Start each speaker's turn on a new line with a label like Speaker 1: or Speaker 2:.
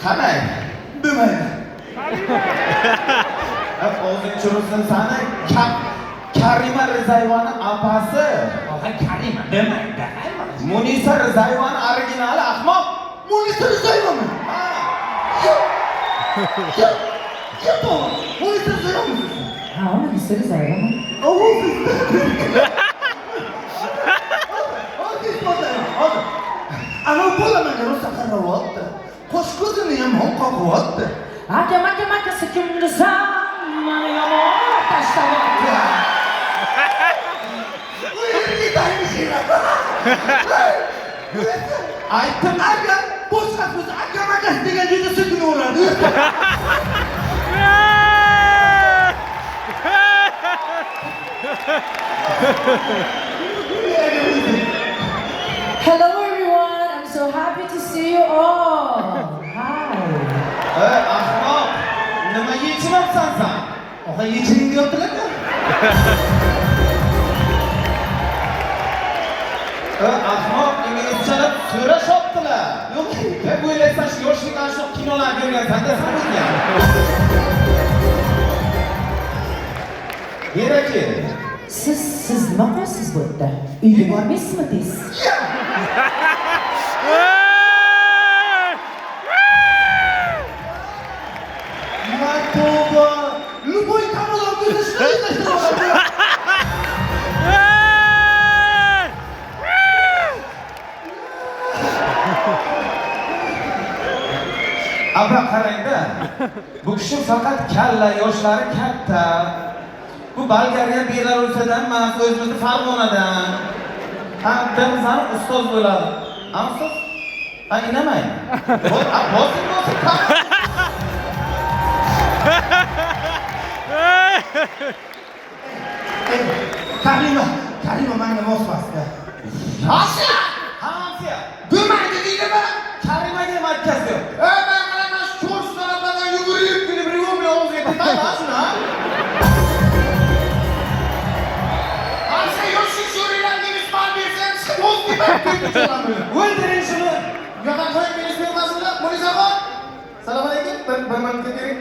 Speaker 1: Qanday?
Speaker 2: Demaydi.
Speaker 1: O'zing chursin sani Karima Rizayevani apasi.
Speaker 2: Karima demaydi.
Speaker 1: Munisa Rizayevani originali ahmoq.
Speaker 2: Munisa Rizayevami?
Speaker 1: Ha.
Speaker 2: Kim bu? Munisa Rizayevami?
Speaker 3: Ha, Munisa Rizayevami.
Speaker 2: Ana bo'laman rosa qarayapti. Qo'sh ko'zini yomon qoqyapti.
Speaker 3: Aka kimdisan? Mani yomon tashlayapti.
Speaker 1: Aytdim,
Speaker 2: Agar boshqa so'z aka degan juda sekin uradi.
Speaker 3: Hello everyone, I'm so happy to see you all. Hi.
Speaker 1: ahmoq. Nima yechyapsan sen?
Speaker 2: Oqa yechining deyaptilar-ku.
Speaker 1: Ahmoq, inglizchada so'rashyaptilar. Yo'q, deb o'ylaysan shu yoshlikdan shu kinolar ko'rgansan-da sen o'zing. Kerak.
Speaker 3: Siz nima qilasiz bu yerda? Uyga bormaysizmi tez?
Speaker 2: Matoba, любой kanal o'tkazishni
Speaker 1: Abra qarangda. Bu kishi faqat kalla, yoshlari katta. Bu Bolgariya Belarusdan emas, o'zimizni Farg'onadan. Bizlar ustoz bo'ladi. Ustoz? Inamang. Bosing.
Speaker 2: Karima menga mos bosdi.
Speaker 1: Hasiya! Hasiya!
Speaker 2: Demaydi deydimi?
Speaker 1: Karimaga markazga.
Speaker 2: Men qarayman shu cho'rsalardan yugurib kelib rivomli og'ziga tetayman shuni. Hasiya yoshi sho'rilarga misbal bersam, o'z deb
Speaker 1: O'ldiring shuni.
Speaker 2: yo'qdan qo'yib berish bermasinlar. Polisaxon. Assalomu alaykum. Bir minutga kerak.